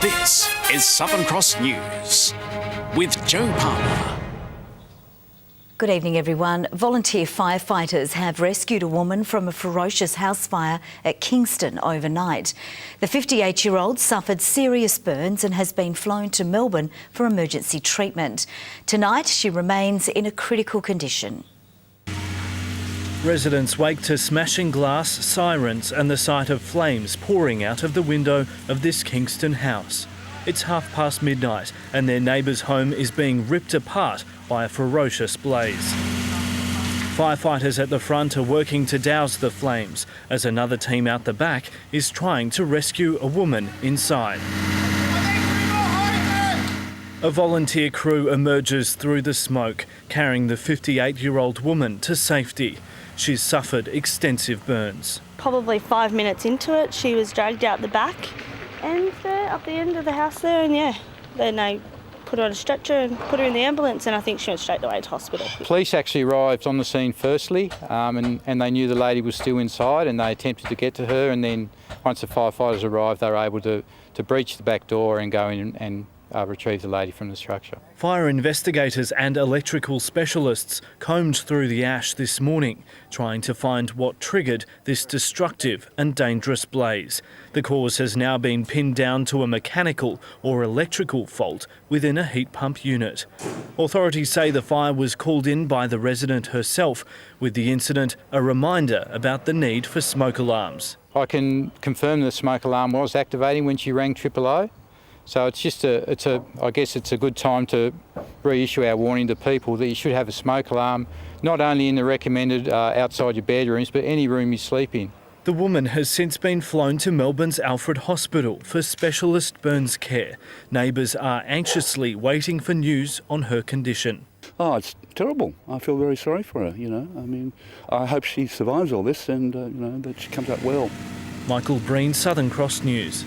This is Southern Cross News with Joe Palmer. Good evening, everyone. Volunteer firefighters have rescued a woman from a ferocious house fire at Kingston overnight. The 58-year-old suffered serious burns and has been flown to Melbourne for emergency treatment. Tonight, she remains in a critical condition. Residents wake to smashing glass, sirens and the sight of flames pouring out of the window of this Kingston house. It's midnight and their neighbour's home is being ripped apart by a ferocious blaze. Firefighters at the front are working to douse the flames as another team out the back is trying to rescue a woman inside. A volunteer crew emerges through the smoke, carrying the 58-year-old woman to safety. She's suffered extensive burns. Probably 5 minutes into it, she was dragged out the back and up the end of the house there, and then they put her on a stretcher and put her in the ambulance, and I think she went straight away to hospital. Police actually arrived on the scene firstly, and they knew the lady was still inside, and they attempted to get to her, and then once the firefighters arrived, they were able to breach the back door and go in and retrieve the lady from the structure. Fire investigators and electrical specialists combed through the ash this morning, trying to find what triggered this destructive and dangerous blaze. The cause has now been pinned down to a mechanical or electrical fault within a heat pump unit. Authorities say the fire was called in by the resident herself, with the incident a reminder about the need for smoke alarms. I can confirm the smoke alarm was activating when she rang 000. So it's just I guess it's a good time to reissue our warning to people that you should have a smoke alarm, not only in the recommended outside your bedrooms, but any room you sleep in. The woman has since been flown to Melbourne's Alfred Hospital for specialist burns care. Neighbours are anxiously waiting for news on her condition. Oh, it's terrible. I feel very sorry for her, I mean, I hope she survives all this and, that she comes out well. Michael Breen, Southern Cross News.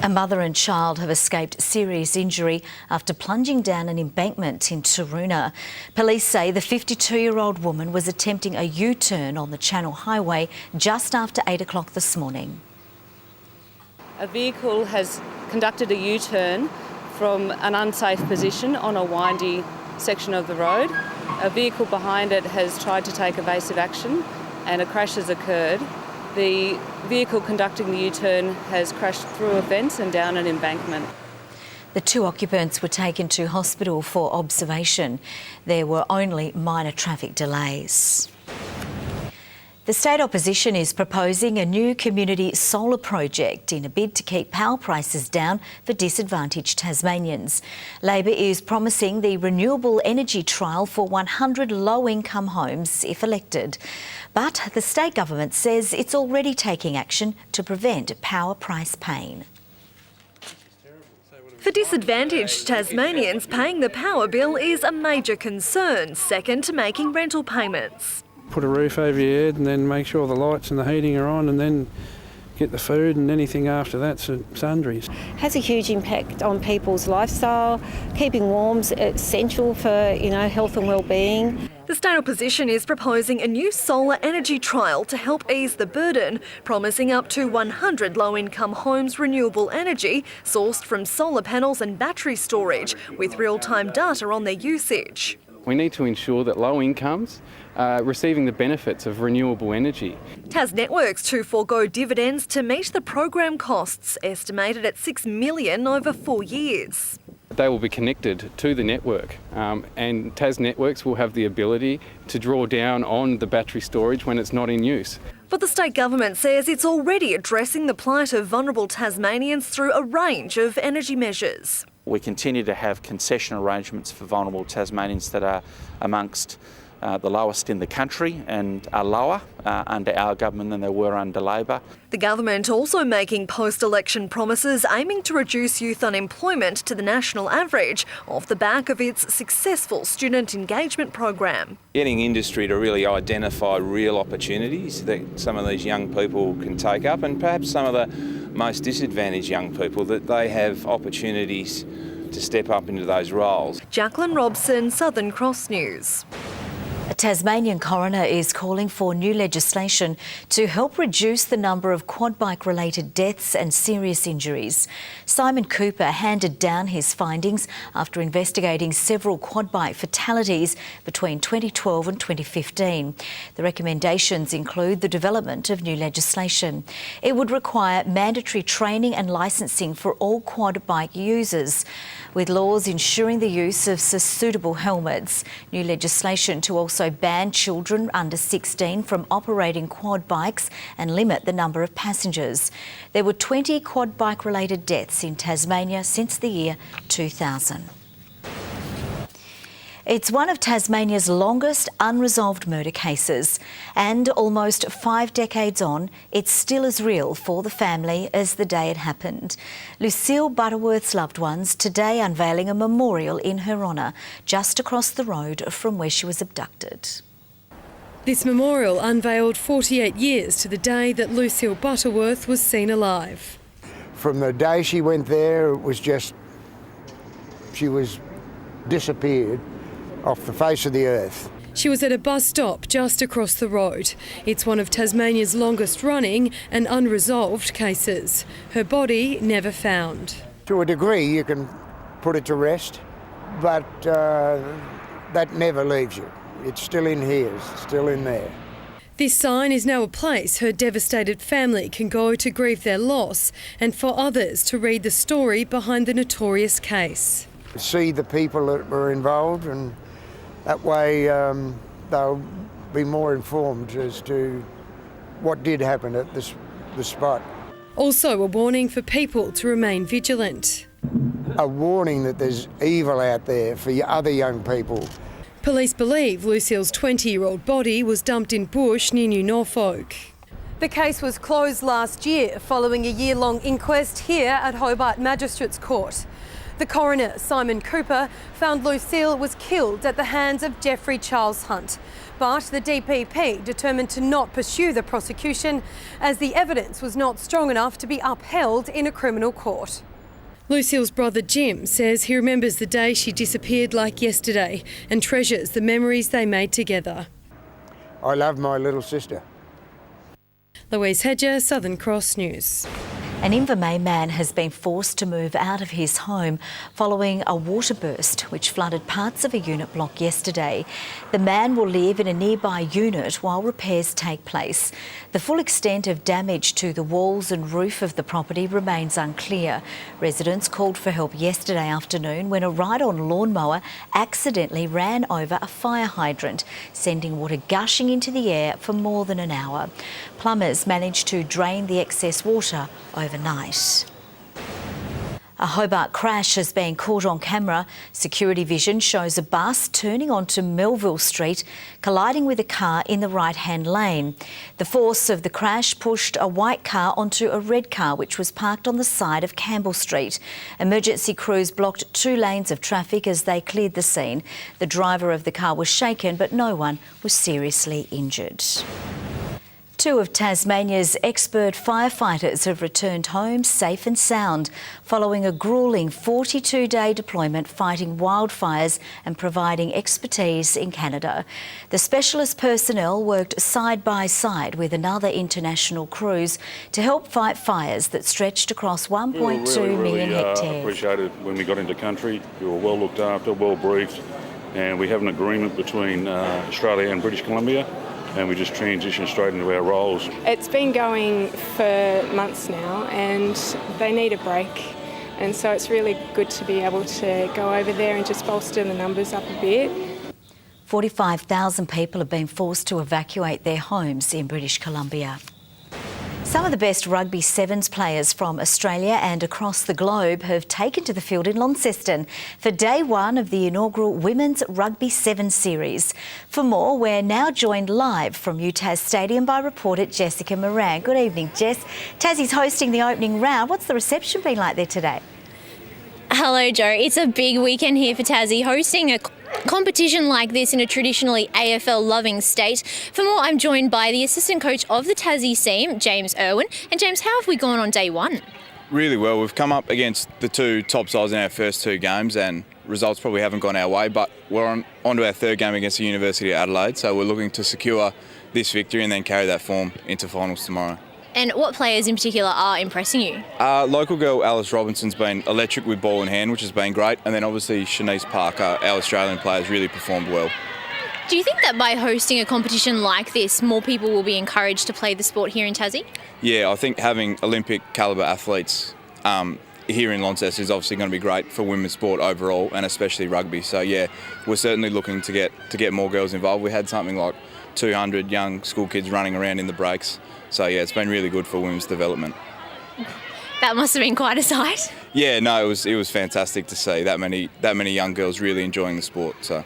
A mother and child have escaped serious injury after plunging down an embankment in Taroona. Police say the 52-year-old woman was attempting a U-turn on the Channel Highway just after 8 o'clock this morning. A vehicle has conducted a U-turn from an unsafe position on a windy section of the road. A vehicle behind it has tried to take evasive action and a crash has occurred. The vehicle conducting the U-turn has crashed through a fence and down an embankment. The two occupants were taken to hospital for observation. There were only minor traffic delays. The state opposition is proposing a new community solar project in a bid to keep power prices down for disadvantaged Tasmanians. Labor is promising the renewable energy trial for 100 low-income homes if elected. But the state government says it's already taking action to prevent power price pain. For disadvantaged Tasmanians, paying the power bill is a major concern, second to making rental payments. Put a roof over your head and then make sure the lights and the heating are on, and then get the food, and anything after that's sundries. Has a huge impact on people's lifestyle. Keeping warm's essential for health and well-being. The state opposition is proposing a new solar energy trial to help ease the burden, promising up to 100 low-income homes renewable energy sourced from solar panels and battery storage, with real-time data on their usage. We need to ensure that low incomes are receiving the benefits of renewable energy. Tas Networks to forego dividends to meet the program costs, estimated at $6 million over 4 years. They will be connected to the network, and Tas Networks will have the ability to draw down on the battery storage when it's not in use. But the state government says it's already addressing the plight of vulnerable Tasmanians through a range of energy measures. We continue to have concession arrangements for vulnerable Tasmanians that are amongst the lowest in the country and are lower under our government than they were under Labor. The government also making post-election promises aiming to reduce youth unemployment to the national average off the back of its successful student engagement program. Getting industry to really identify real opportunities that some of these young people can take up, and perhaps some of the most disadvantaged young people, that they have opportunities to step up into those roles. Jacqueline Robson, Southern Cross News. A Tasmanian coroner is calling for new legislation to help reduce the number of quad bike-related deaths and serious injuries. Simon Cooper handed down his findings after investigating several quad bike fatalities between 2012 and 2015. The recommendations include the development of new legislation. It would require mandatory training and licensing for all quad bike users, with laws ensuring the use of suitable helmets. New legislation to also ban children under 16 from operating quad bikes and limit the number of passengers. There were 20 quad bike-related deaths in Tasmania since the year 2000. It's one of Tasmania's longest unresolved murder cases, and almost 5 decades on, it's still as real for the family as the day it happened. Lucille Butterworth's loved ones today unveiling a memorial in her honour just across the road from where she was abducted. This memorial unveiled 48 years to the day that Lucille Butterworth was seen alive. From the day she went there, it was just, she was disappeared off the face of the earth. She was at a bus stop just across the road. It's one of Tasmania's longest running and unresolved cases. Her body never found. To a degree you can put it to rest, but that never leaves you. It's still in here, it's still in there. This sign is now a place her devastated family can go to grieve their loss and for others to read the story behind the notorious case. See the people that were involved, and that way they'll be more informed as to what did happen at the spot. Also a warning for people to remain vigilant. A warning that there's evil out there for other young people. Police believe Lucille's 20-year-old body was dumped in bush near New Norfolk. The case was closed last year following a year-long inquest here at Hobart Magistrates Court. The coroner, Simon Cooper, found Lucille was killed at the hands of Jeffrey Charles Hunt, but the DPP determined to not pursue the prosecution as the evidence was not strong enough to be upheld in a criminal court. Lucille's brother Jim says he remembers the day she disappeared like yesterday and treasures the memories they made together. I love my little sister. Louise Hedger, Southern Cross News. An Invermay man has been forced to move out of his home following a water burst which flooded parts of a unit block yesterday. The man will live in a nearby unit while repairs take place. The full extent of damage to the walls and roof of the property remains unclear. Residents called for help yesterday afternoon when a ride-on lawnmower accidentally ran over a fire hydrant, sending water gushing into the air for more than an hour. Plumbers managed to drain the excess water overnight. A Hobart crash has been caught on camera. Security vision shows a bus turning onto Melville Street, colliding with a car in the right-hand lane. The force of the crash pushed a white car onto a red car which was parked on the side of Campbell Street. Emergency crews blocked 2 lanes of traffic as they cleared the scene. The driver of the car was shaken, but no one was seriously injured. 2 of Tasmania's expert firefighters have returned home safe and sound following a gruelling 42-day deployment fighting wildfires and providing expertise in Canada. The specialist personnel worked side by side with another international crews to help fight fires that stretched across 1.2 million hectares. Appreciated when we got into country. We were well looked after, well briefed, and we have an agreement between Australia and British Columbia. And we just transition straight into our roles. It's been going for months now and they need a break. And so it's really good to be able to go over there and just bolster the numbers up a bit. 45,000 people have been forced to evacuate their homes in British Columbia. Some of the best rugby sevens players from Australia and across the globe have taken to the field in Launceston for day 1 of the inaugural Women's Rugby Sevens series. For more, we're now joined live from UTAS Stadium by reporter Jessica Moran. Good evening, Jess. Tassie's hosting the opening round. What's the reception been like there today? Hello, Joe. It's a big weekend here for Tassie, hosting a competition like this in a traditionally AFL-loving state. For more, I'm joined by the assistant coach of the Tassie team, James Irwin. And James, how have we gone on day 1? Really well. We've come up against the two top sides in our first two games and results probably haven't gone our way, but we're on to our third game against the University of Adelaide, so we're looking to secure this victory and then carry that form into finals tomorrow. And what players in particular are impressing you? Local girl Alice Robinson's been electric with ball in hand, which has been great, and then obviously Shanice Parker, our Australian player, has really performed well. Do you think that by hosting a competition like this, more people will be encouraged to play the sport here in Tassie? Yeah, I think having Olympic calibre athletes here in Launceston is obviously going to be great for women's sport overall, and especially rugby. So yeah, we're certainly looking to get more girls involved. We had something like 200 young school kids running around in the breaks. So yeah, it's been really good for women's development. That must have been quite a sight. Yeah, no, it was fantastic to see that many young girls really enjoying the sport. So.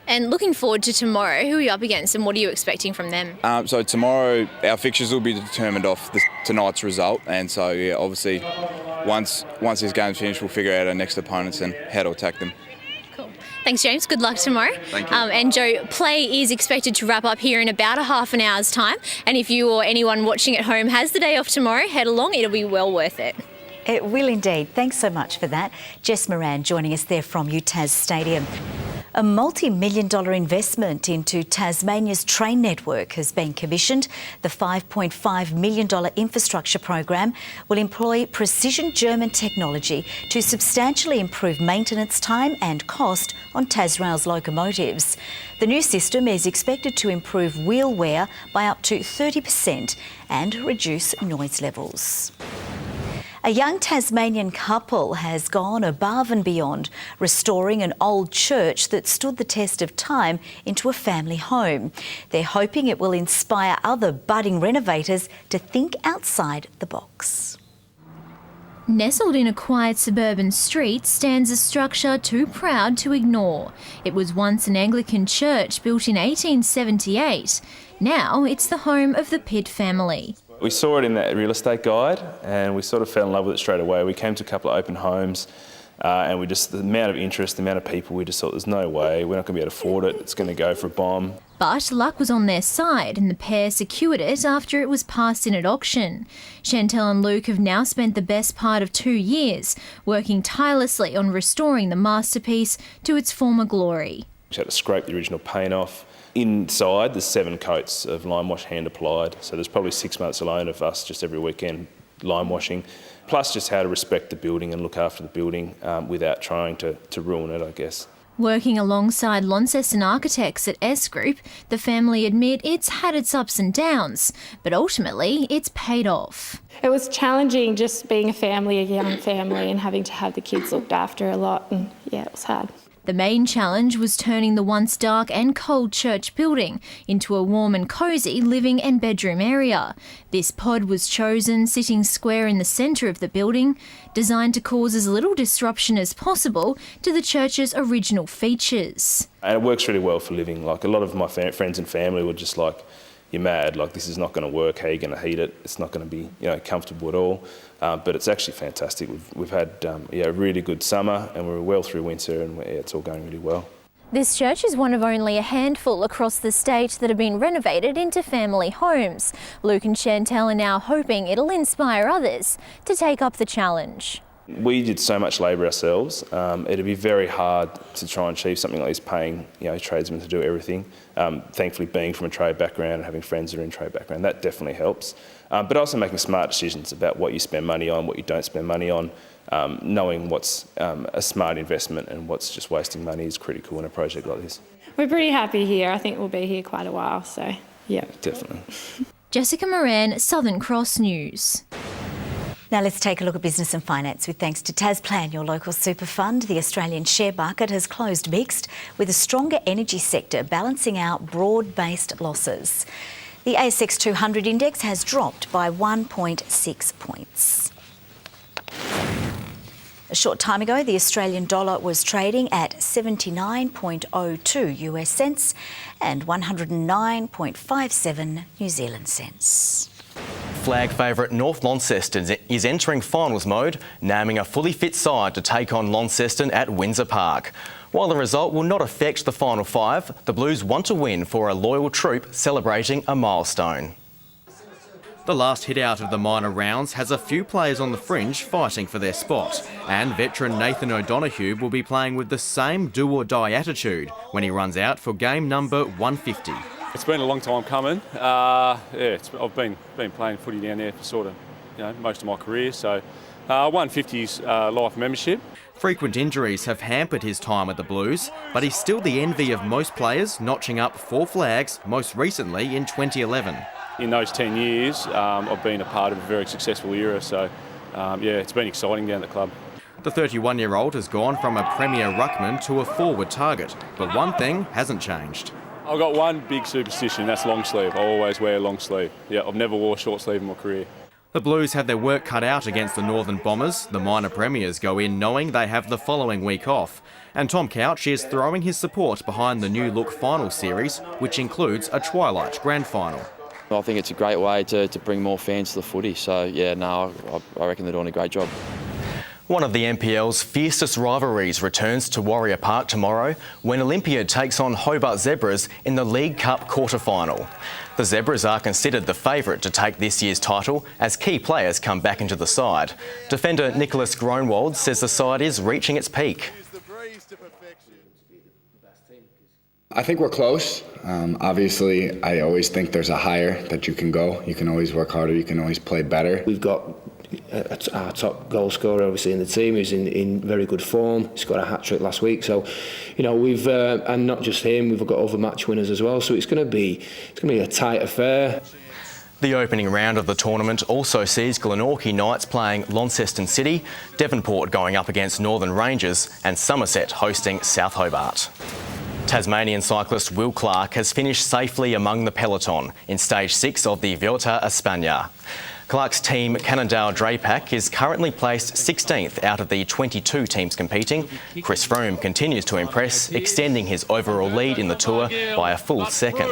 And looking forward to tomorrow, who are you up against and what are you expecting from them? So tomorrow our fixtures will be determined off tonight's result, and so yeah, obviously once this game's finished we'll figure out our next opponents and how to attack them. Cool. Thanks James, good luck tomorrow. Thank you. And Joe, play is expected to wrap up here in about a half an hour's time, and if you or anyone watching at home has the day off tomorrow, head along, it'll be well worth it. It will indeed. Thanks so much for that. Jess Moran joining us there from UTAS Stadium. A multi-million-dollar investment into Tasmania's train network has been commissioned. The $5.5 million infrastructure program will employ precision German technology to substantially improve maintenance time and cost on Tasrail's locomotives. The new system is expected to improve wheel wear by up to 30% and reduce noise levels. A young Tasmanian couple has gone above and beyond, restoring an old church that stood the test of time into a family home. They're hoping it will inspire other budding renovators to think outside the box. Nestled in a quiet suburban street stands a structure too proud to ignore. It was once an Anglican church built in 1878. Now it's the home of the Pitt family. We saw it in that real estate guide and we sort of fell in love with it straight away. We came to a couple of open homes and the amount of interest, the amount of people, we just thought there's no way, we're not going to be able to afford it, it's going to go for a bomb. But luck was on their side and the pair secured it after it was passed in at auction. Chantel and Luke have now spent the best part of 2 years working tirelessly on restoring the masterpiece to its former glory. We had to scrape the original paint off. Inside, there's 7 coats of lime wash hand applied, so there's probably 6 months alone of us just every weekend lime washing, plus just how to respect the building and look after the building without trying to ruin it, I guess. Working alongside Launceston architects at S Group, the family admit it's had its ups and downs, but ultimately it's paid off. It was challenging just being a young family and having to have the kids looked after a lot, and yeah, it was hard. The main challenge was turning the once dark and cold church building into a warm and cosy living and bedroom area. This pod was chosen sitting square in the centre of the building, designed to cause as little disruption as possible to the church's original features. And it works really well for living. Like a lot of my friends and family were just like, you're mad, like this is not going to work, how are you going to heat it? It's not going to be comfortable at all. But it's actually fantastic. We've had a really good summer and we're well through winter and it's all going really well. This church is one of only a handful across the state that have been renovated into family homes. Luke and Chantel are now hoping it'll inspire others to take up the challenge. We did so much labour ourselves. It'd be very hard to try and achieve something like this, paying tradesmen to do everything. Thankfully, being from a trade background and having friends that are in trade background, that definitely helps. But also making smart decisions about what you spend money on, what you don't spend money on. Knowing what's a smart investment and what's just wasting money is critical in a project like this. We're pretty happy here. I think we'll be here quite a while, so yeah. Definitely. Jessica Moran, Southern Cross News. Now let's take a look at business and finance with thanks to Tasplan, your local super fund. The Australian share market has closed mixed, with a stronger energy sector balancing out broad-based losses. The ASX 200 index has dropped by 1.6 points. A short time ago, the Australian dollar was trading at 79.02 US cents and 109.57 New Zealand cents. Flag favourite North Launceston is entering finals mode, naming a fully fit side to take on Launceston at Windsor Park. While the result will not affect the final 5, the Blues want to win for a loyal troop celebrating a milestone. The last hit out of the minor rounds has a few players on the fringe fighting for their spot, and veteran Nathan O'Donoghue will be playing with the same do-or-die attitude when he runs out for game number 150. It's been a long time coming. I've been playing footy down there for most of my career, so 150's life membership. Frequent injuries have hampered his time at the Blues, but he's still the envy of most players, notching up 4 flags, most recently in 2011. In those 10 years, I've been a part of a very successful era, so it's been exciting down at the club. The 31-year-old has gone from a premier ruckman to a forward target, but one thing hasn't changed. I've got one big superstition, that's long sleeve. I always wear a long sleeve. Yeah, I've never wore short sleeve in my career. The Blues have their work cut out against the Northern Bombers. The minor premiers go in knowing they have the following week off. And Tom Couch is throwing his support behind the new look final series, which includes a Twilight Grand Final. I think it's a great way to bring more fans to the footy. So, I reckon they're doing a great job. One of the NPL's fiercest rivalries returns to Warrior Park tomorrow when Olympia takes on Hobart Zebras in the League Cup quarter-final. The Zebras are considered the favourite to take this year's title as key players come back into the side. Defender Nicholas Groenwald says the side is reaching its peak. I think we're close. Obviously, I always think there's a higher that you can go. You can always work harder, you can always play better. We've got our top goal scorer obviously in the team who's in very good form. He's got a hat-trick last week, so we've and not just him, we've got other match winners as well, so it's going to be a tight affair. The opening round of the tournament also sees Glenorchy Knights playing Launceston City, Devonport going up against Northern Rangers and Somerset hosting South Hobart. Tasmanian cyclist Will Clark has finished safely among the peloton in stage 6 of the Vuelta a España. Clark's team, Cannondale Drapac, is currently placed 16th out of the 22 teams competing. Chris Froome continues to impress, extending his overall lead in the Tour by a full second.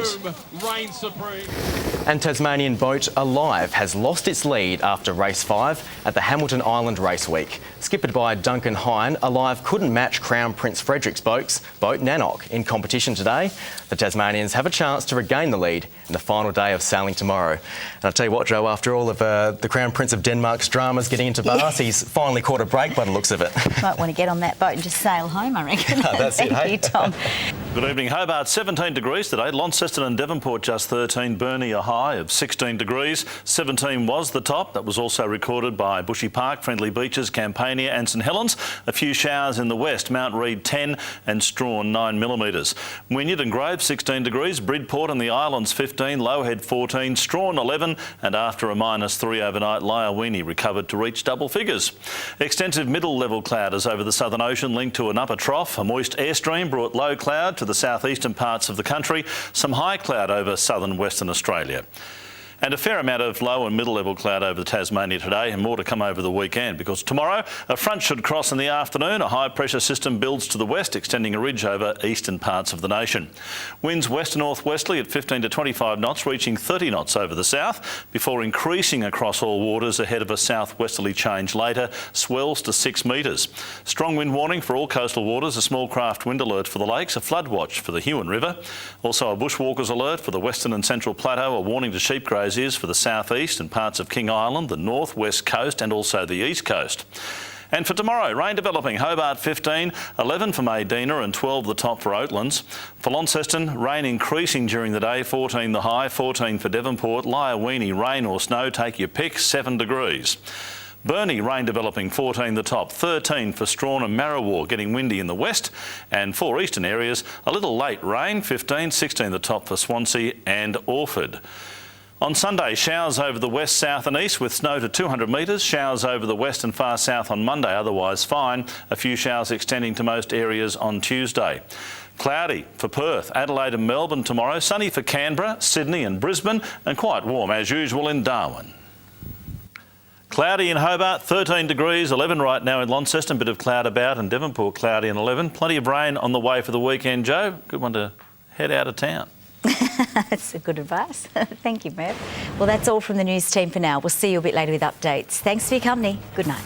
And Tasmanian boat Alive has lost its lead after race 5 at the Hamilton Island Race Week. Skippered by Duncan Hine, Alive couldn't match Crown Prince Frederick's boat Nanook in competition today. The Tasmanians have a chance to regain the lead in the final day of sailing tomorrow. And I'll tell you what, Joe, after all of the Crown Prince of Denmark's dramas getting into Bath, he's finally caught a break by the looks of it. Might want to get on that boat and just sail home, I reckon. That's it, Thank you, Tom. Good evening. Hobart 17 degrees today. Launceston and Devonport just 13. Burnie a high of 16 degrees. 17 was the top. That was also recorded by Bushy Park, Friendly Beaches, Campania and St Helens. A few showers in the west. Mount Reid 10 and Strawn 9 millimetres. Wynyard and Grove 16 degrees. Bridport and the Islands 15. Lowhead 14. Strawn 11 and after a -3 overnight, Lyowini recovered to reach double figures. Extensive middle-level clouders over the southern ocean linked to an upper trough. A moist airstream brought low cloud to the southeastern parts of the country. Some high cloud over southern Western Australia. And a fair amount of low and middle-level cloud over Tasmania today, and more to come over the weekend, because tomorrow a front should cross in the afternoon. A high-pressure system builds to the west, extending a ridge over eastern parts of the nation. Winds west to northwesterly at 15 to 25 knots, reaching 30 knots over the south, before increasing across all waters ahead of a southwesterly change later. Swells to 6 metres. Strong wind warning for all coastal waters, a small craft wind alert for the lakes, a flood watch for the Huon River. Also a bushwalkers alert for the western and central plateau, a warning to sheep graziers for the southeast and parts of King Island, the north-west coast and also the east coast. And for tomorrow, rain developing. Hobart 15, 11 for Maydena and 12 the top for Oatlands. For Launceston, rain increasing during the day, 14 the high, 14 for Devonport. Lyowini, rain or snow, take your pick, 7 degrees. Burnie, rain developing, 14 the top, 13 for Strawn and Marrawar, getting windy in the west. And for eastern areas, a little late rain, 15, 16 the top for Swansea and Orford. On Sunday, showers over the west, south and east with snow to 200 metres. Showers over the west and far south on Monday, otherwise fine. A few showers extending to most areas on Tuesday. Cloudy for Perth, Adelaide and Melbourne tomorrow. Sunny for Canberra, Sydney and Brisbane, and quite warm as usual in Darwin. Cloudy in Hobart, 13 degrees, 11 right now in Launceston. Bit of cloud about, and Devonport cloudy and 11. Plenty of rain on the way for the weekend, Joe. Good one to head out of town. That's a good advice. Thank you, Merv. Well, that's all from the news team for now. We'll see you a bit later with updates. Thanks for your company. Good night.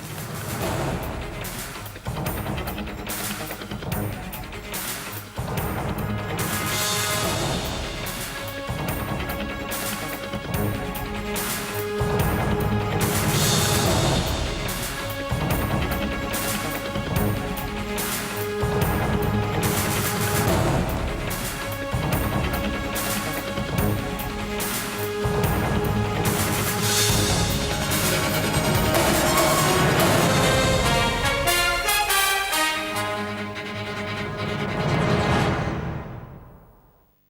Tasmania.